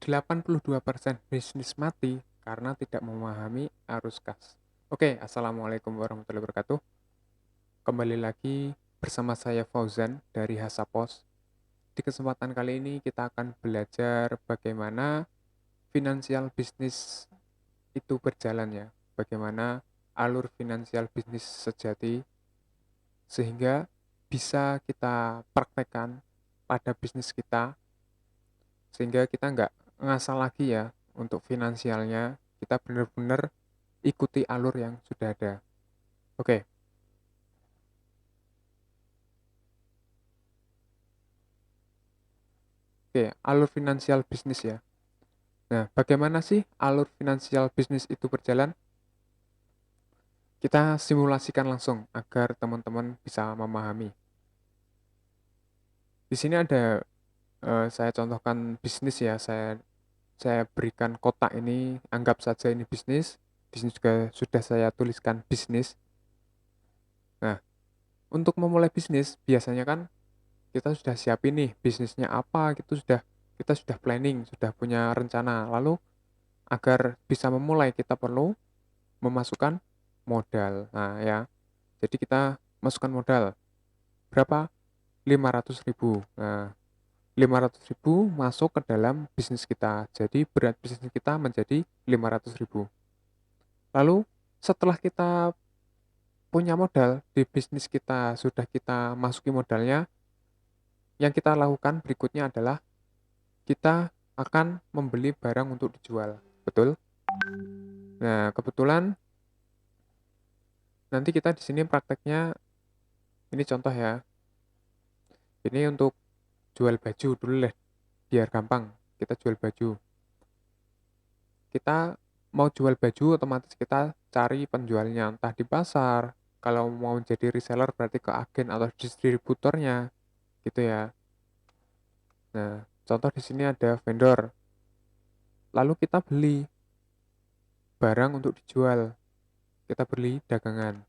82% bisnis mati karena tidak memahami arus kas. Oke, Assalamualaikum warahmatullahi wabarakatuh. Kembali lagi bersama saya Fauzan dari Hasapos. Di kesempatan kali ini kita akan belajar bagaimana finansial bisnis itu berjalan ya. Bagaimana alur finansial bisnis sejati sehingga bisa kita praktekkan pada bisnis kita sehingga kita nggak ngasal lagi ya untuk finansialnya, kita benar-benar ikuti alur yang sudah ada. Oke, oke, alur finansial bisnis ya. Nah, bagaimana sih alur finansial bisnis itu berjalan? Kita simulasikan langsung agar teman-teman bisa memahami. Di sini ada saya contohkan bisnis ya, saya berikan kotak ini, anggap saja ini bisnis. Di sini juga sudah saya tuliskan bisnis. Nah, untuk memulai bisnis biasanya kan kita sudah siapin nih bisnisnya apa gitu, kita sudah planning, sudah punya rencana. Lalu agar bisa memulai kita perlu memasukkan modal. Nah, ya. Jadi kita masukkan modal berapa? 500.000. Nah, 500.000 masuk ke dalam bisnis kita. Jadi berat bisnis kita menjadi 500.000. Lalu setelah kita punya modal di bisnis kita, sudah kita masuki modalnya, yang kita lakukan berikutnya adalah kita akan membeli barang untuk dijual. Betul? Nah, kebetulan nanti kita di sini prakteknya, ini contoh ya. Ini untuk jual baju dulu deh, biar gampang. Kita jual baju. Kita mau jual baju, otomatis kita cari penjualnya, entah di pasar. Kalau mau jadi reseller berarti ke agen atau distributornya, gitu ya. Nah, contoh di sini ada vendor. Lalu kita beli barang untuk dijual. Kita beli dagangan.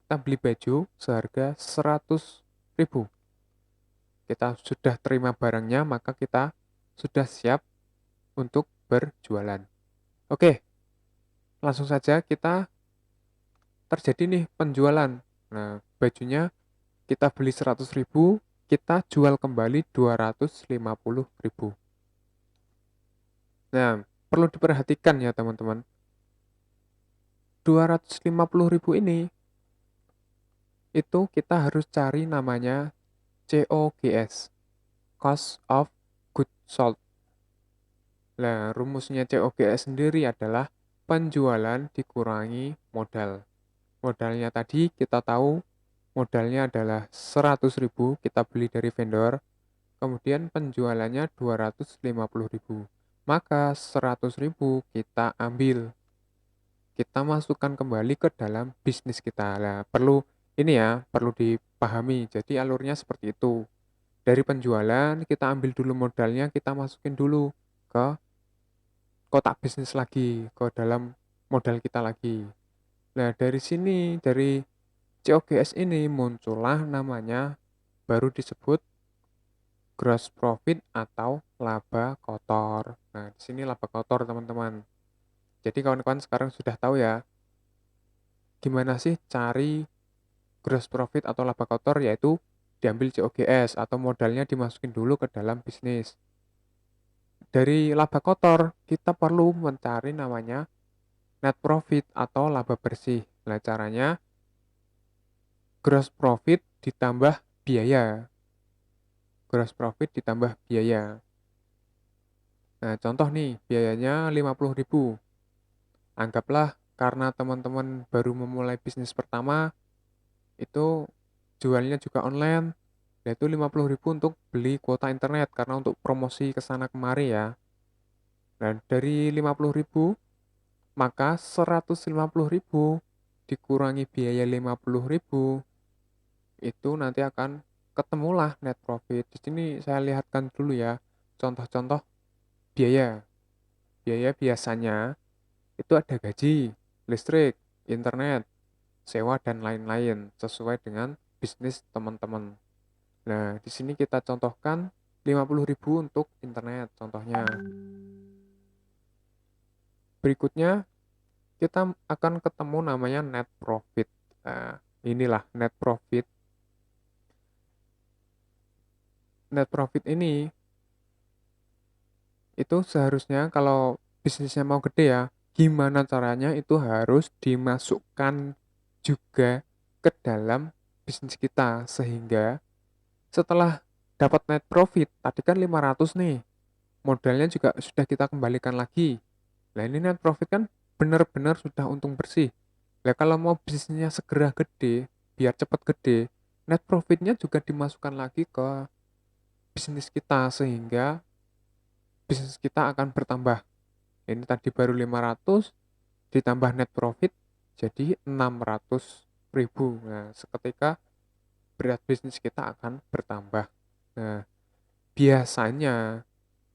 Kita beli baju seharga 100.000. Kita sudah terima barangnya, maka kita sudah siap untuk berjualan. Oke, langsung saja kita terjadi nih penjualan. Nah, bajunya kita beli 100.000, kita jual kembali 250.000. Nah, perlu diperhatikan ya teman-teman. 250.000 ini itu kita harus cari namanya COGS, Cost of Goods Sold. Nah, rumusnya COGS sendiri adalah penjualan dikurangi modal. Modalnya tadi kita tahu modalnya adalah 100.000 kita beli dari vendor, kemudian penjualannya 250.000. Maka 100.000 kita ambil, kita masukkan kembali ke dalam bisnis kita. Nah, perlu dipahami. Jadi alurnya seperti itu. Dari penjualan kita ambil dulu modalnya, kita masukin dulu ke kotak bisnis lagi, ke dalam modal kita lagi. Nah, dari sini, dari COGS ini muncullah namanya baru disebut gross profit atau laba kotor. Nah, di sini laba kotor, teman-teman. Jadi kawan-kawan sekarang sudah tahu ya, gimana sih cari gross profit atau laba kotor, yaitu diambil COGS atau modalnya dimasukin dulu ke dalam bisnis. Dari laba kotor, kita perlu mencari namanya net profit atau laba bersih. Nah, caranya gross profit ditambah biaya. Gross profit ditambah biaya. Nah, contoh nih, biayanya 50.000. Anggaplah karena teman-teman baru memulai bisnis pertama, itu jualnya juga online, yaitu 50.000 untuk beli kuota internet, karena untuk promosi ke sana kemari ya. Dan dari 50.000, maka 150.000 dikurangi biaya 50.000, itu nanti akan ketemulah net profit. Di sini saya lihatkan dulu ya, contoh-contoh biaya. Biaya biasanya itu ada gaji, listrik, internet, sewa, dan lain-lain sesuai dengan bisnis teman-teman. Nah, di sini kita contohkan 50.000 untuk internet contohnya. Berikutnya kita akan ketemu namanya net profit. Nah, inilah net profit. Net profit ini itu seharusnya kalau bisnisnya mau gede ya, gimana caranya itu harus dimasukkan juga ke dalam bisnis kita sehingga setelah dapat net profit, tadi kan 500 nih, modalnya juga sudah kita kembalikan lagi. Nah ini net profit kan benar-benar sudah untung bersih. Nah kalau mau bisnisnya segera gede, biar cepat gede, net profitnya juga dimasukkan lagi ke bisnis kita sehingga bisnis kita akan bertambah. Ini tadi baru 500 ditambah net profit jadi 600.000. Nah seketika berat bisnis kita akan bertambah. Nah biasanya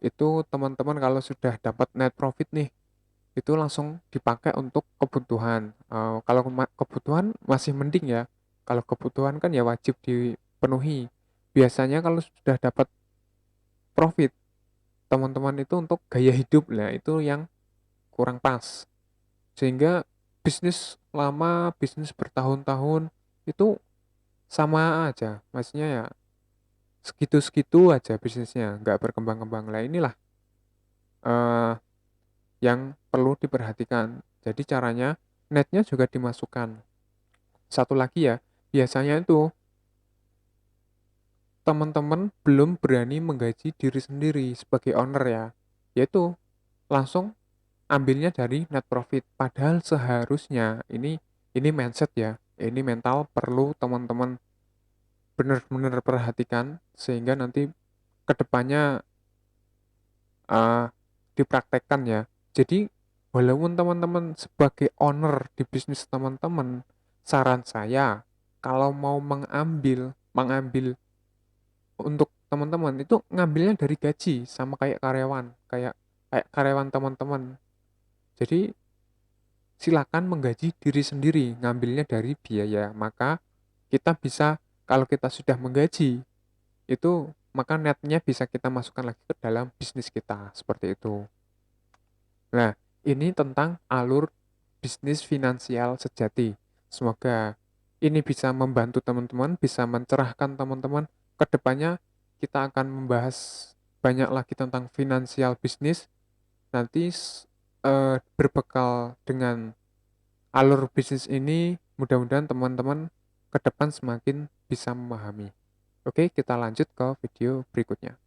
itu teman-teman kalau sudah dapat net profit nih, itu langsung dipakai untuk kebutuhan. Kalau kebutuhan masih mending ya. Kalau kebutuhan kan ya wajib dipenuhi. Biasanya kalau sudah dapat profit, teman-teman itu untuk gaya hidup lah itu yang kurang pas. Sehingga bisnis lama, bisnis bertahun-tahun itu sama aja. Maksudnya ya segitu-segitu aja bisnisnya, nggak berkembang-kembang. Lah inilah eh, yang perlu diperhatikan. Jadi caranya netnya juga dimasukkan. Satu lagi ya, biasanya itu teman-teman belum berani menggaji diri sendiri sebagai owner ya, yaitu langsung ambilnya dari net profit. Padahal seharusnya ini mindset ya, ini mental perlu teman-teman benar-benar perhatikan sehingga nanti kedepannya uh, dipraktekkan ya. Jadi walaupun teman-teman sebagai owner di bisnis teman-teman, saran saya kalau mau mengambil untuk teman-teman itu ngambilnya dari gaji sama kayak karyawan, kayak kayak karyawan teman-teman. Jadi silakan menggaji diri sendiri, ngambilnya dari biaya. Maka kita bisa kalau kita sudah menggaji itu maka netnya bisa kita masukkan lagi ke dalam bisnis kita seperti itu. Nah, ini tentang alur bisnis finansial sejati. Semoga ini bisa membantu teman-teman, bisa mencerahkan teman-teman. Kedepannya kita akan membahas banyak lagi tentang finansial bisnis. Nanti berbekal dengan alur bisnis ini, mudah-mudahan teman-teman ke depan semakin bisa memahami. Oke, kita lanjut ke video berikutnya.